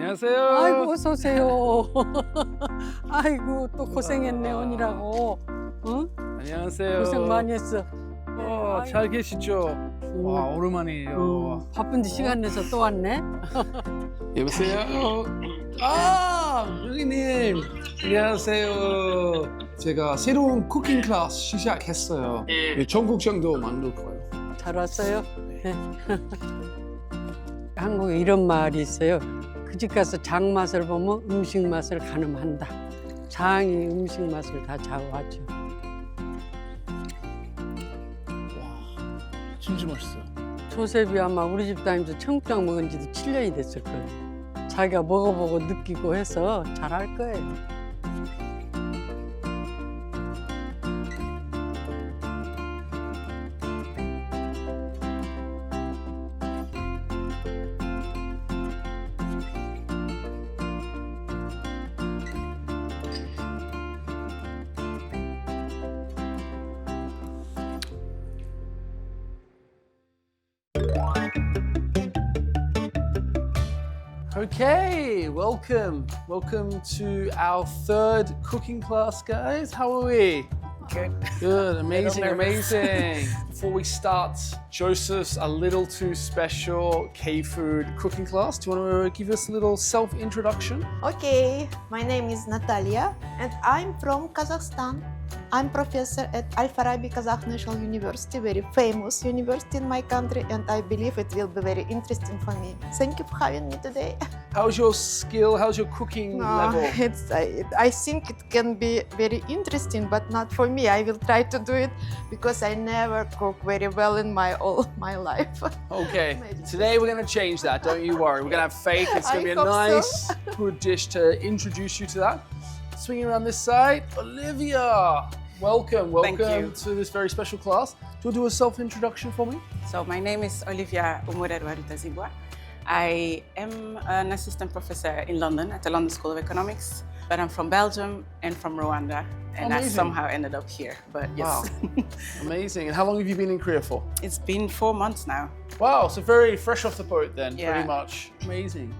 안녕하세요. 아이고 어서 오세요. 아이고 또 고생했네 오느라고. 응? 안녕하세요. 고생 많이 했어. 잘 계시죠? 와, 오랜만이에요. 바쁜데 시간 내서 또 왔네. 여보세요? 여기님. 안녕하세요. 제가 새로운 쿠킹 클래스 시작했어요. 청국장도 만들 거예요. 잘 왔어요. 네. 한국에 이런 말이 있어요. 그 집 가서 장 맛을 보면 음식 맛을 가늠한다. 장이 음식 맛을 다 좌우하죠. 와, 진짜 맛있어요. 조셉이 아마 우리 집 다니면서 청국장 먹은 지도 7년이 됐을 거예요. 자기가 먹어보고 느끼고 해서 잘할 거예요. Okay, welcome to our third cooking class, guys. How are we? Good, amazing. Before we start Joseph's a little too special KFood cooking class, do you want to give us a little self-introduction? Okay, my name is Natalia and I'm from Kazakhstan. I'm professor at Al-Farabi Kazakh National University, very famous university in my country, and I believe it will be very interesting for me. Thank you for having me today. How's your skill? How's your cooking level? I think it can be very interesting, but not for me. I will try to do it because I never cook very well in all my life. Okay, today we're going to change that, don't you worry. We're going to have faith. It's going to be a nice, good dish to introduce you to that. Swinging around this side, Olivia. Welcome to this very special class. Do you want to do a self-introduction for me? So my name is Olivia Umurerwarutazibwa. I am an assistant professor in London at the London School of Economics, but I'm from Belgium and from Rwanda, and Amazing. I somehow ended up here, but yes. Wow. Amazing. And how long have you been in Korea for? It's been 4 months now. Wow, so very fresh off the boat then, Yeah. pretty much. Amazing.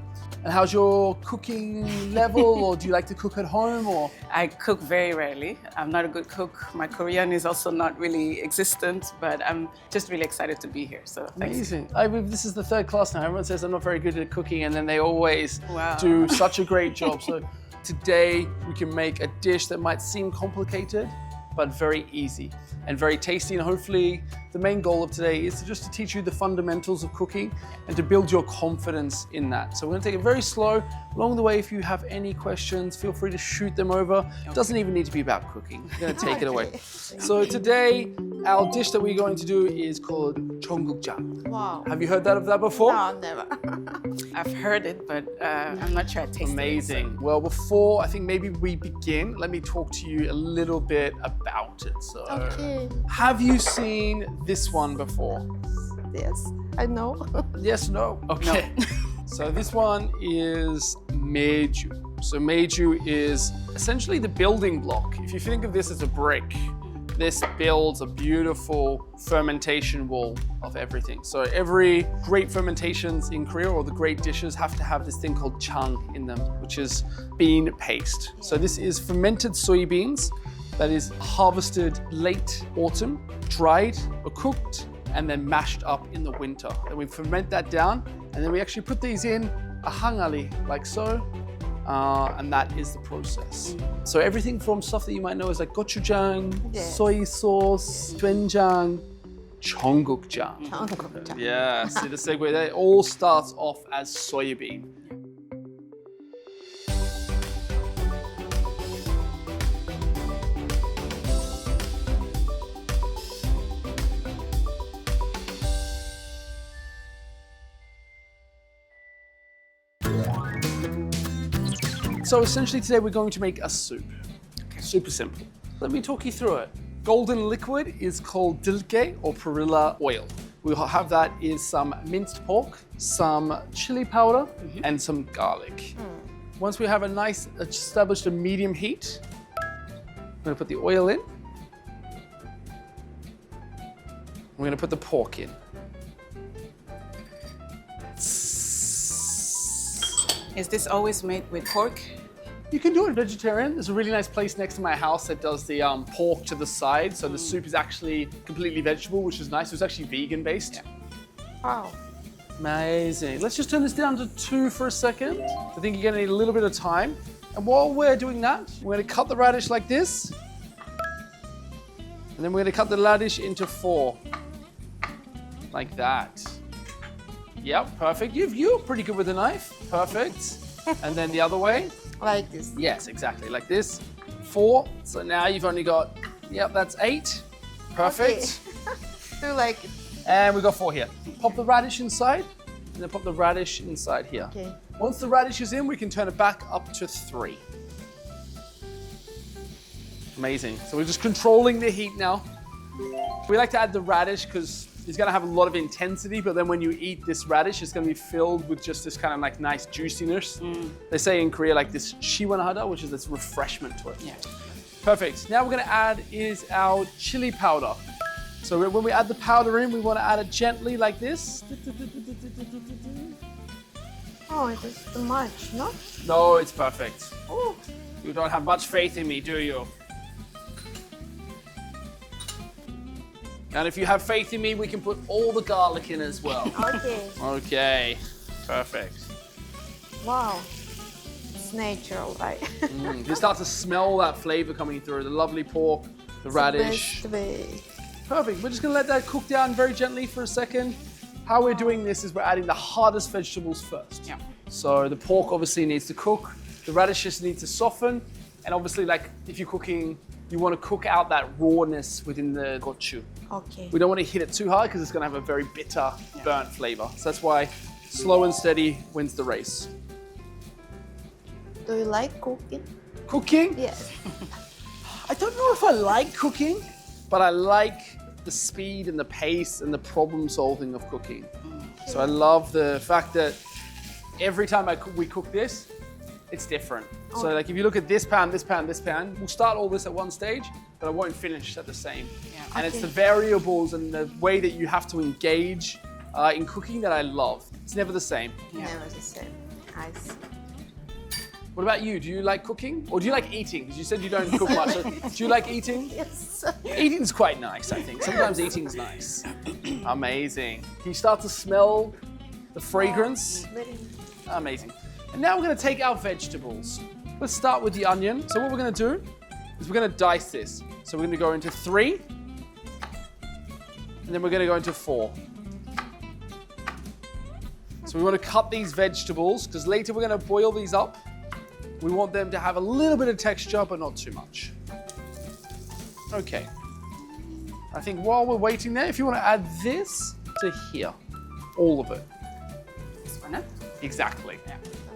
And how's your cooking level, or do you like to cook at home, or? I cook very rarely. I'm not a good cook. My Korean is also not really existent, but I'm just really excited to be here, so thanks. Amazing. This is the third class now. Everyone says I'm not very good at cooking, and then they always Wow. do such a great job. So today we can make a dish that might seem complicated, but very easy and very tasty. And hopefully the main goal of today is to teach you the fundamentals of cooking and to build your confidence in that. So we're gonna take it very slow. Along the way, if you have any questions, feel free to shoot them over. It doesn't even need to be about cooking. We're gonna take it away. So today, our dish that we're going to do is called Cheonggukjang. Wow. Have you heard of that before? No, never. I've heard it, but I'm not sure I tasted Amazing. Well, before I think maybe we begin, let me talk to you a little bit about it. So, Okay. have you seen this one before? Yes, I know. Yes, no? Okay. So this one is meju. So meju is essentially the building block. If you think of this as a brick, this builds a beautiful fermentation wall of everything. So every great fermentations in Korea, or the great dishes, have to have this thing called jang in them, which is bean paste. So this is fermented soybeans that is harvested late autumn, dried or cooked, and then mashed up in the winter. Then we ferment that down, and then we actually put these in a hangali, like so, and that is the process. So everything from stuff that you might know is like gochujang, Yes. soy sauce, doenjang, cheonggukjang. Cheonggukjang. Yeah, see the segue there? It all starts off as soybean. So essentially today we're going to make a soup. Super simple. Let me talk you through it. Golden liquid is called dilke or perilla oil. We'll have that is some minced pork, some chili powder, and some garlic. Once we have a nice established a medium heat, I'm gonna put the oil in. We're gonna put the pork in. Is this always made with pork? You can do it vegetarian. There's a really nice place next to my house that does the pork to the side. So the soup is actually completely vegetable, which is nice. It was actually vegan based. Yeah. Wow. Amazing. Let's just turn this down to 2 for a second. I think you're gonna need a little bit of time. And while we're doing that, we're gonna cut the radish like this. And then we're gonna cut the radish into 4. Like that. Yep, perfect. You're pretty good with a knife. Perfect. And then the other way. Like this. Yes, exactly, like this. 4. So now you've only got, yep, that's 8. Perfect. Okay. Do you like it? And we've got 4 here. Pop the radish inside, and then pop the radish inside here. Okay. Once the radish is in, we can turn it back up to 3. Amazing. So we're just controlling the heat now. We like to add the radish because it's gonna have a lot of intensity, but then when you eat this radish, it's gonna be filled with just this kind of like nice juiciness. They say in Korea like this shiwanhada, which is this refreshment to it. Yeah. Perfect. Now we're gonna add is our chili powder. So when we add the powder in, we wanna add it gently like this. Oh, it is too much, no? No, it's perfect. Oh, You don't have much faith in me, do you? And if you have faith in me, we can put all the garlic in as well. okay. Okay, perfect. Wow. It's natural, right? You start to smell that flavor coming through, the lovely pork, the radish. Best way. Perfect, we're just gonna let that cook down very gently for a second. How we're doing this is we're adding the hardest vegetables first. Yeah. So the pork obviously needs to cook, the radishes need to soften, and obviously like if you're cooking, you wanna cook out that rawness within the gochu. Okay. We don't want to hit it too hard because it's going to have a very bitter, burnt flavor. So that's why slow and steady wins the race. Do you like cooking? Cooking? Yes. I don't know if I like cooking, but I like the speed and the pace and the problem solving of cooking. So I love the fact that every time we cook this, it's different. So like if you look at this pan, this pan, this pan, we'll start all this at one stage, but I won't finish at the same. Yeah. And it's the variables and the way that you have to engage in cooking that I love. It's never the same. Yeah. Never the same. I see. What about you? Do you like cooking? Or do you like eating? Because you said you don't cook much. So do you like eating? Yes. Eating's quite nice, I think. Sometimes eating's nice. Amazing. Can you start to smell the fragrance? Very Amazing. And now we're going to take our vegetables. Let's start with the onion. So what we're going to do is we're going to dice this. So we're going to go into 3, and then we're going to go into 4. So we want to cut these vegetables because later we're going to boil these up. We want them to have a little bit of texture, but not too much. Okay. I think while we're waiting there, if you want to add this to here, all of it. This one, huh? Exactly.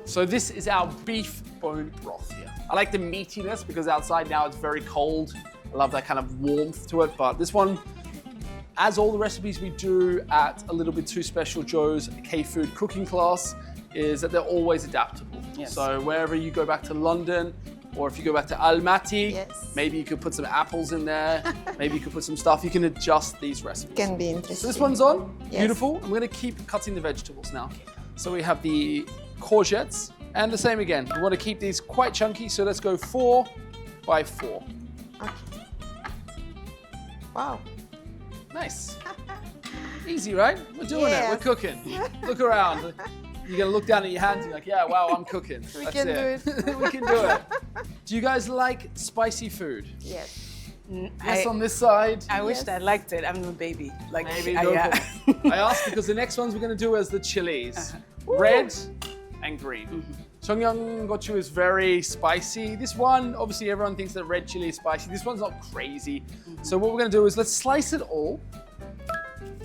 So this is our beef bone broth here. I like the meatiness because outside now it's very cold. I love that kind of warmth to it, but this one, as all the recipes we do at A Little Bit Too Special Joe's KFood cooking class, is that they're always adaptable. Yes. So wherever you go back to London, or if you go back to Almaty, Yes. maybe you could put some apples in there, maybe you could put some stuff, you can adjust these recipes. Can be So interesting. this one's on, Yes. beautiful. I'm gonna keep cutting the vegetables now. So we have the courgettes, and the same again. We want to keep these quite chunky, so let's go 4 by 4. Okay. Wow. Nice. Easy, right? We're doing it. Yes. We're cooking. Look around. You're gonna look down at your hands and you're like, yeah, wow, I'm cooking. We That's can it. do it. We can do it. Do you guys like spicy food? Yes. Yes, on this side. I wish Yes. I liked it. I'm a baby. Like, Maybe go yeah. for it. I asked because the next ones we're gonna do is the chilies. Red and green. Cheonggukjang is very spicy. This one, obviously everyone thinks that red chili is spicy. This one's not crazy. So what we're gonna do is let's slice it all.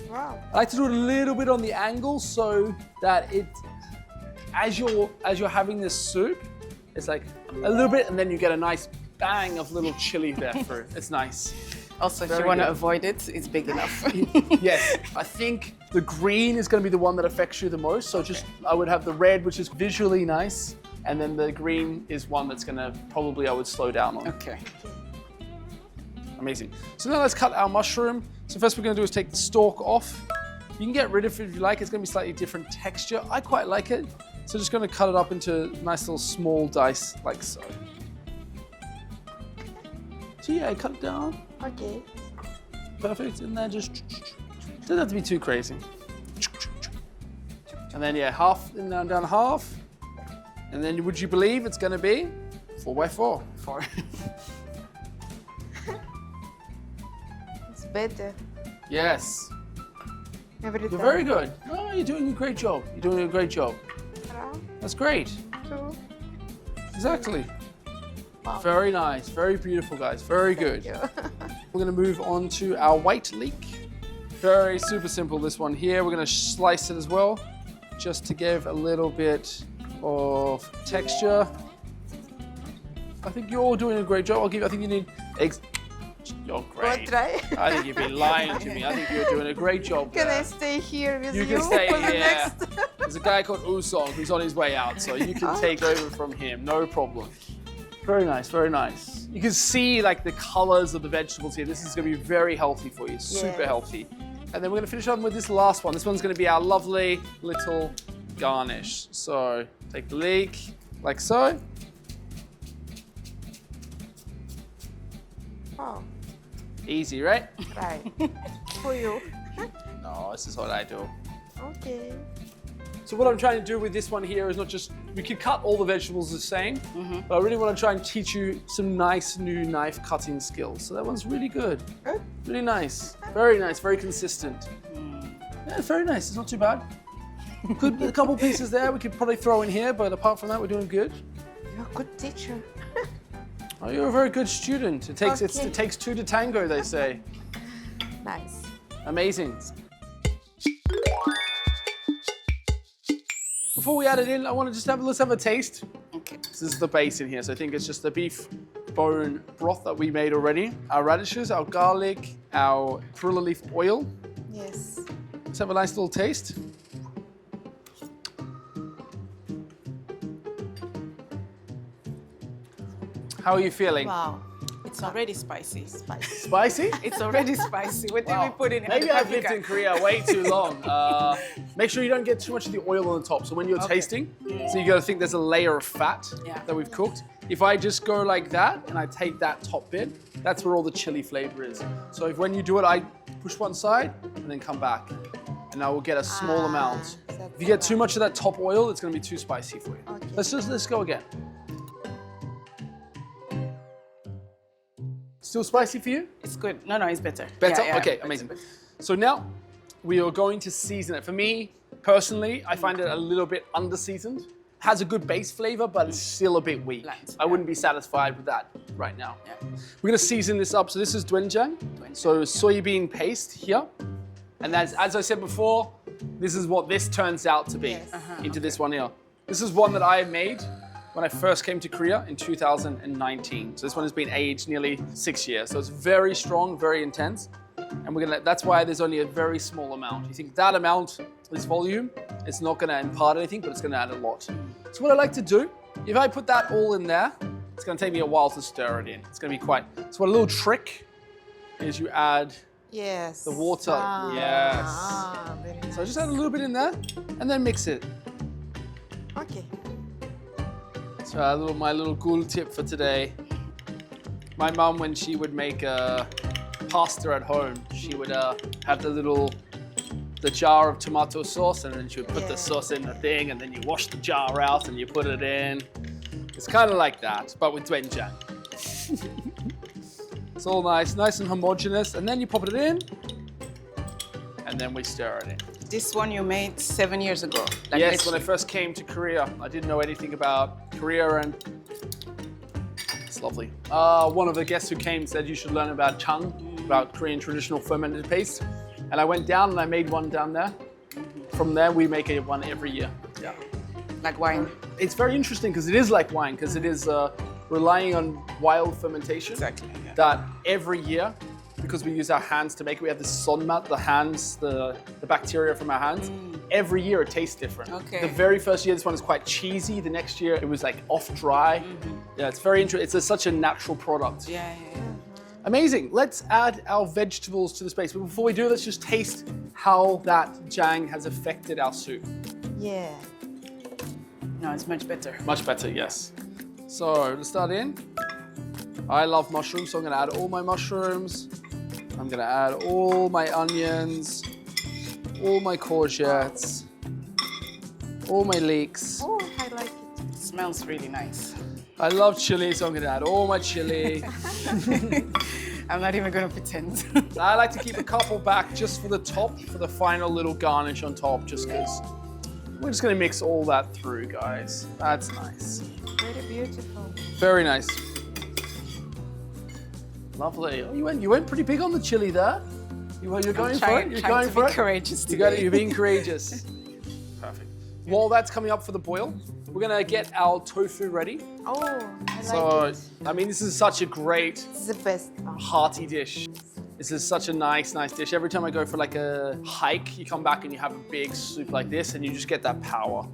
Wow. I like to do it a little bit on the angle so that it, as you're having this soup, it's like a little bit and then you get a nice bang of little chili there through. It's nice. Also, if Very you want to good. avoid it, it's big enough. Yes, I think the green is going to be the one that affects you the most. So just, I would have the red, which is visually nice. And then the green is one that's going to probably, I would slow down on. Okay. Amazing. So now let's cut our mushroom. So first we're going to do is take the stalk off. You can get rid of it if you like. It's going to be slightly different texture. I quite like it. So just going to cut it up into nice little small dice like so. So yeah, cut it down. Okay. Perfect. And then just doesn't have to be too crazy. And then yeah, half and down half. And then would you believe it's going to be 4x4? It's better. Yes. Every You're time. very good. Oh, you're doing a great job. You're doing a great job. Round, That's great. 2. Exactly. Wow. Very nice. Very beautiful, guys. Very good. Thank you. We're going to move on to our white leek. Very super simple, this one here. We're going to slice it as well, just to give a little bit of texture. I think you're all doing a great job. I think you need eggs. You're great. try. I think you've been lying to me. I think you're doing a great job Can there. I stay here with you? You can stay for the here. next? There's a guy called Usong who's on his way out, so you can take over from him, no problem. Very nice, very nice. You can see like the colors of the vegetables here. This is going to be very healthy for you, super Yes. healthy. And then we're going to finish on with this last one. This one's going to be our lovely little garnish. So take the leek like so. Oh, Easy, right? right. For you. No, this is what I do. Okay. So what I'm trying to do with this one here is not just, we could cut all the vegetables the same, but I really want to try and teach you some nice new knife cutting skills. So that one's really good. Good. Really nice, very consistent. Yeah, very nice, it's not too bad. Could a couple pieces there we could probably throw in here, but apart from that, we're doing good. You're a good teacher. Oh, you're a very good student. It takes, Okay. it takes two to tango, they say. Nice. Amazing. Before we add it in, I want to just let's have a taste. Okay. This is the base in here, so I think it's just the beef bone broth that we made already. Our radishes, our garlic, our perilla leaf oil. Yes. Let's have a nice little taste. How are you feeling? Wow. It's already spicy. Spicy. Spicy? It's already spicy. What did we Wow. put in it? Maybe I've lived Paprika. in Korea way too long. Make sure you don't get too much of the oil on the top. So when you're Okay. tasting, so you got to think there's a layer of fat Yeah. that we've cooked. If I just go like that and I take that top bit, that's where all the chili flavor is. So if when you do it, I push one side and then come back. And I will get a small amount. that's If you get too right. much of that top oil, it's going to be too spicy for you. Okay. Let's go again. Still spicy for you? It's good. No, it's better. Better? Yeah, yeah, Okay, better, amazing. better. So now we are going to season it. For me, personally, I find it a little bit under-seasoned. Has a good base flavor, but it's still a bit weak. Bland, I wouldn't be satisfied with that right now. Yeah. We're gonna season this up. So this is doenjang. So soybean paste here. And as I said before, this is what this turns out to be Yes. into this one here. This is one that I made when I first came to Korea in 2019. So this one has been aged nearly 6 years. So it's very strong, very intense. And that's why there's only a very small amount. You think that amount, this volume, it's not gonna impart anything, but it's gonna add a lot. So what I like to do, if I put that all in there, it's gonna take me a while to stir it in. It's gonna be quite, so a little trick is you add, Yes. The water, yes. Very nice. so just add a little bit in there and then mix it. Okay. So my little gul tip for today. My mum, when she would make pasta at home, she would have the jar of tomato sauce, and then she would put the Yeah. sauce in the thing, and then you wash the jar out and you put it in. It's kind of like that, but with doenjang. It's all nice and homogeneous, and then you pop it in, and then we stir it in. This one you made 7 years ago. Like Yes, literally. when I first came to Korea, I didn't know anything about Korea, and it's lovely. One of the guests who came said you should learn about jang, about Korean traditional fermented paste. And I went down and I made one down there. From there, we make one every year. Yeah. Like wine. It's very interesting because it is like wine, because it is relying on wild fermentation. Exactly. Yeah. That every year, because we use our hands to make it, we have the sonmat, the hands, the bacteria from our hands. Every year it tastes different. Okay. The very first year, this one is quite cheesy. The next year, it was like off dry. Yeah, it's very interesting. It's such a natural product. Yeah. Amazing. Let's add our vegetables to the space. But before we do, let's just taste how that jang has affected our soup. Yeah. No, it's much better. Much better, yes. So let's start in. I love mushrooms, so I'm gonna add all my mushrooms. I'm gonna add all my onions, all my courgettes, all my leeks. Oh, I like it. It smells really nice. I love chili, so I'm gonna add all my chili. I'm not even gonna pretend. I like to keep a couple back just for the top, for the final little garnish on top, just because we're just gonna mix all that through, guys. That's nice. Very beautiful. Very nice. Lovely. Oh, you went pretty big on the chili there. You're going for it? You're going for it? Courageous You got today. it. You're being courageous. Perfect. While that's coming up for the boil, we're gonna get our tofu ready. Oh, I So, like it. I mean, this is such a great, It's the best one. hearty dish. This is such a nice dish. Every time I go for like a hike, you come back and you have a big soup like this and you just get that power.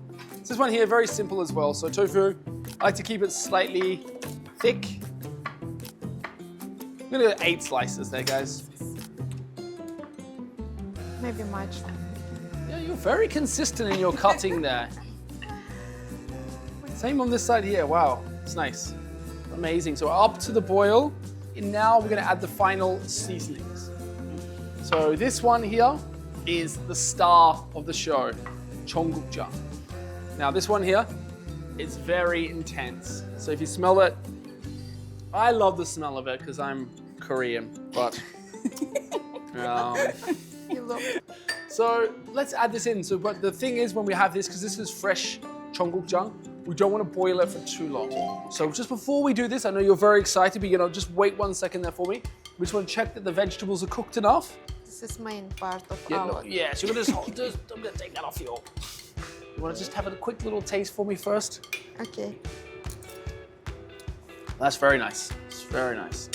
So this one here, very simple as well. So tofu, I like to keep it slightly thick. I'm gonna go 8 slices there, guys. Maybe much. Yeah, you're very consistent in your cutting there. Same on this side here, wow, it's nice. Amazing, so up to the boil. And now we're gonna add the final seasonings. So this one here is the star of the show, Cheonggukjang. Now this one here is very intense. So if you smell it, I love the smell of it because I'm Korean, but You love it. so let's add this in. So, but the thing is, when we have this, because this is fresh Cheonggukjang, we don't want to boil it for too long. So just before we do this, I know you're very excited, but just wait 1 second there for me. We just want to check that the vegetables are cooked enough. This is main part of Yeah, our. yeah. So you're gonna I'm gonna take that off you. You want to just have a quick little taste for me first? Okay. That's very nice. It's very nice.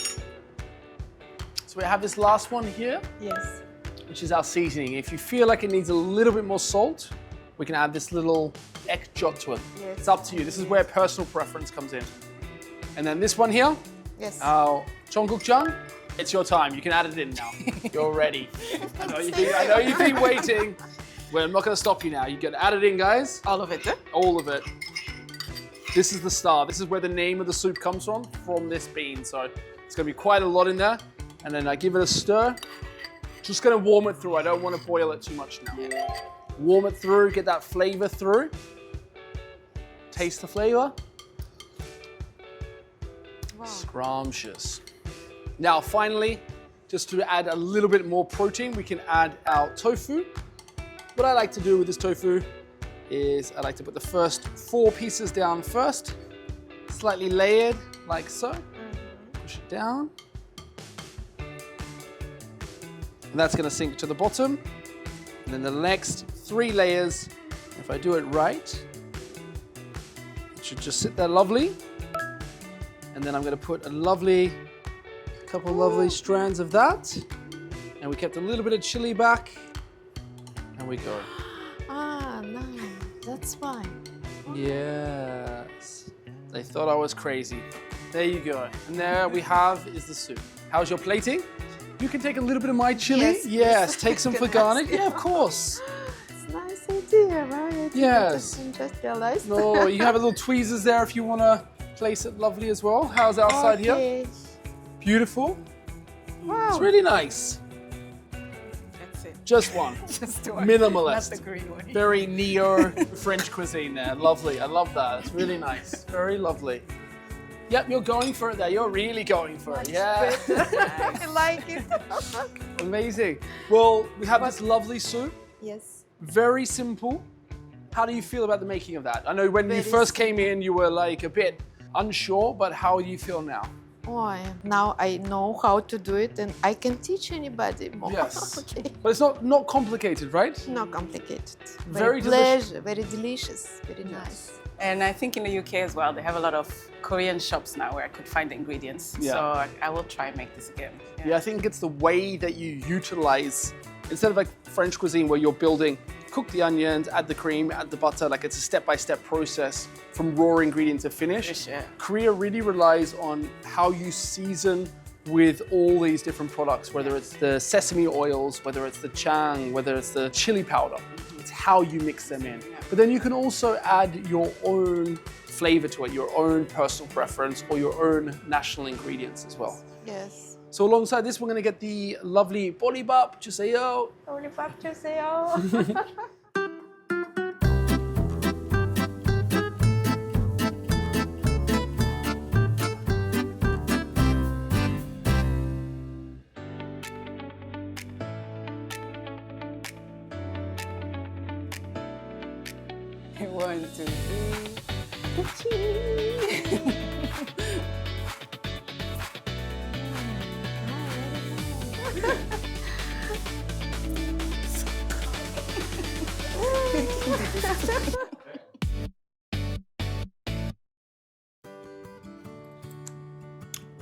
So we have this last one here, Yes. which is our seasoning. If you feel like it needs a little bit more salt, we can add this little ekjot to it. Yes. It's up to you. This is where personal preference comes in. And then this one here, Yes. our Cheonggukjang, it's your time. You can add it in now. You're ready. I know you've been waiting. Well, I'm not going to stop you now. You can add it in, guys. All of it, eh? All of it. This is the star. This is where the name of the soup comes from this bean. So it's going to be quite a lot in there. And then I give it a stir. Just going to warm it through. I don't want to boil it too much now. Warm it through, get that flavor through. Taste the flavor. Wow. Scrumptious. Now, finally, just to add a little bit more protein, we can add our tofu. What I like to do with this tofu is I like to put the first 4 pieces down first, slightly layered like so. Push it down. And that's going to sink to the bottom. And then the next 3 layers, if I do it right, it should just sit there lovely. And then I'm going to put a couple lovely strands of that. And we kept a little bit of chili back. And we go. Ah, nice. That's fine. Yes. They thought I was crazy. There you go. And there we have is the soup. How's your plating? You can take a little bit of my chili. Yes. Take some for Can I garnish. ask? Yeah, of course. It's a nice idea, right? Yes. I just realized. No, you have a little tweezers there if you want to place it lovely as well. How's our side here? Okay. Beautiful. Wow. It's really nice. That's it. Just one. Just one. Minimalist. Not the green one. Very neo-French cuisine there. Lovely. I love that. It's really nice. Very lovely. Yep, you're going for it there. You're really going for it. Yeah. I like it. Amazing. Well, we have this lovely soup. Yes. Very simple. How do you feel about the making of that? I know when you Very first came in, you were like a bit unsure, but how do you feel now? Oh, now I know how to do it, and I can teach anybody more. Yes. Okay. But it's not complicated, right? Not complicated. Very pleasure, very delicious, very nice. And I think in the UK as well, they have a lot of Korean shops now where I could find the ingredients. Yeah. So I will try and make this again. Yeah, I think it's the way that you utilize, instead of like French cuisine where you're building, cook the onions, add the cream, add the butter, like it's a step-by-step process from raw ingredient to finish. Yeah. Korea really relies on how you season with all these different products, whether it's the sesame oils, whether it's the jang, whether it's the chili powder. It's how you mix them in. But then you can also add your own flavor to it, your own personal preference or your own national ingredients as well. Yes. So alongside this, we're going to get the lovely boribap 주세요. Boribap 주세요. One, two, three.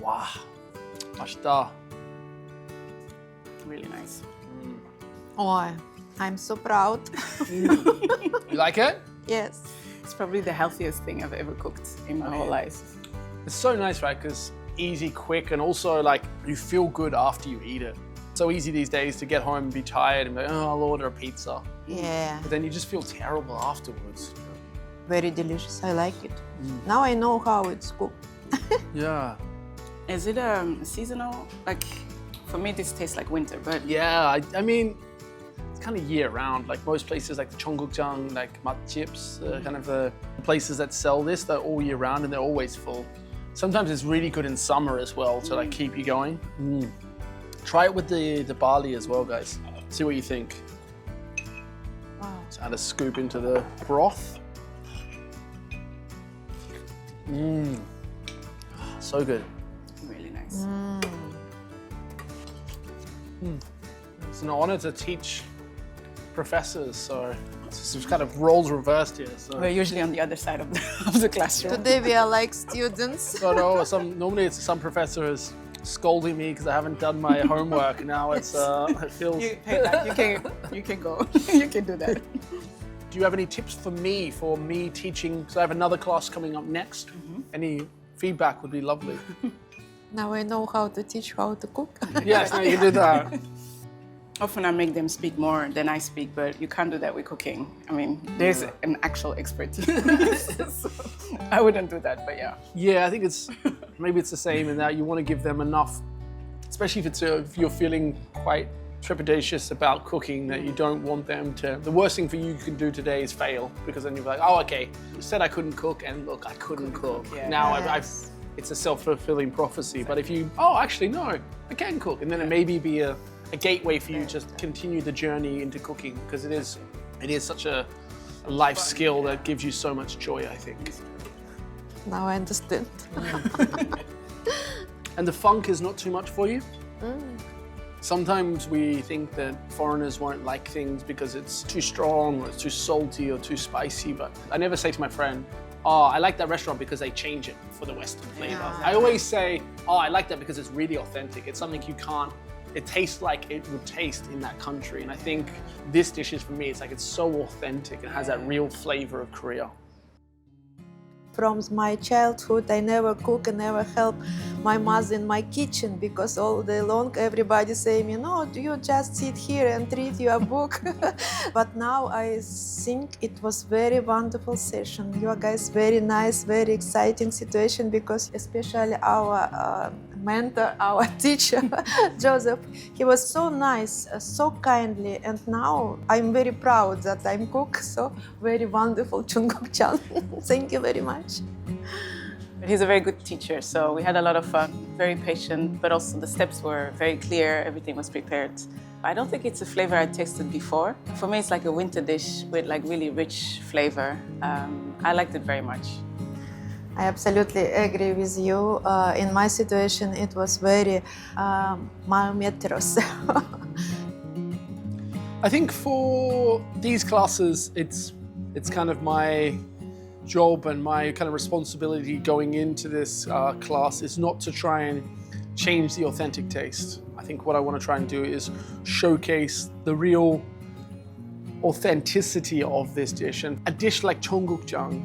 와, 맛있다. Really nice. Oh, I'm so proud. You like it? Yes. It's probably the healthiest thing I've ever cooked in my whole life. It's so nice, right? Because easy, quick, and also like you feel good after you eat it. So easy these days to get home and be tired and be like, oh, I'll order a pizza. Yeah. But then you just feel terrible afterwards. Very delicious. I like it. Now I know how it's cooked. Yeah. Is it seasonal? Like, for me, this tastes like winter, but Yeah, I mean, it's kind of year round. Like most places like the Cheonggukjang, like matjips, kind of the places that sell this, they're all year round and they're always full. Sometimes it's really good in summer as well to like keep you going. Try it with the barley as well, guys. See what you think. Wow. Let's add a scoop into the broth. So good. really nice. It's an honor to teach professors, so it's kind of roles reversed here. So. We're usually on the other side of the classroom. Today we are like students. So no, normally it's some professor is scolding me because I haven't done my homework. Now it's it feels. You can go. You can do that. Do you have any tips for me teaching? Because I have another class coming up next. Any feedback would be lovely. Now I know how to teach how to cook. Yes, now you can do that. Often I make them speak more than I speak, but you can't do that with cooking. I mean, there's an actual expertise. So I wouldn't do that, but yeah. Yeah, I think maybe it's the same in that you want to give them enough, especially if you're feeling quite trepidatious about cooking, that you don't want them to. The worst thing for you can do today is fail, because then you're like, oh, okay, you said I couldn't cook, and look, I couldn't cook. Yeah. Now it's a self-fulfilling prophecy. But if you, actually no, I can cook, and then it maybe be a gateway for you to just continue the journey into cooking, because it is such a life skill that gives you so much joy, I think. Now I understand. And the funk is not too much for you? Sometimes we think that foreigners won't like things because it's too strong or it's too salty or too spicy, but I never say to my friend, oh, I like that restaurant because they change it for the Western flavor. Yeah. I always say, oh, I like that because it's really authentic. It's something you can't, it tastes like it would taste in that country. And I think this dish is, for me, it's so authentic and has that real flavor of Korea. From my childhood, I never cook and never help my mother in my kitchen, because all day long everybody say me, no, you just sit here and read your book. But now I think it was very wonderful session. You guys very nice, very exciting situation, because especially our mentor, our teacher, Joseph, he was so nice, so kindly, and now I'm very proud that I'm cook so very wonderful Cheonggukjang. Thank you very much. But he's a very good teacher, so we had a lot of fun, very patient, but also the steps were very clear, everything was prepared. I don't think it's a flavor I tasted before. For me, it's like a winter dish with like really rich flavor. I liked it very much. I absolutely agree with you. In my situation, it was very malmetros. I think for these classes, it's kind of my job and my kind of responsibility going into this class is not to try and change the authentic taste. I think what I want to try and do is showcase the real authenticity of this dish. And a dish like Cheonggukjang,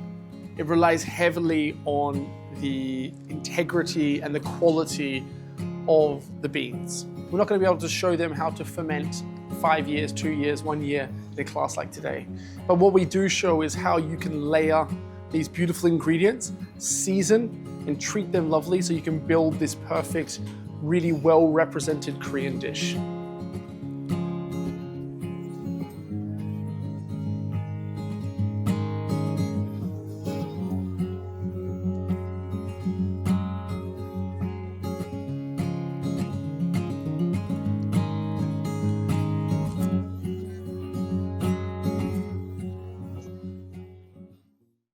it relies heavily on the integrity and the quality of the beans. We're not going to be able to show them how to ferment 5 years, 2 years, 1 year in a class like today. But what we do show is how you can layer these beautiful ingredients, season, and treat them lovely so you can build this perfect, really well-represented Korean dish.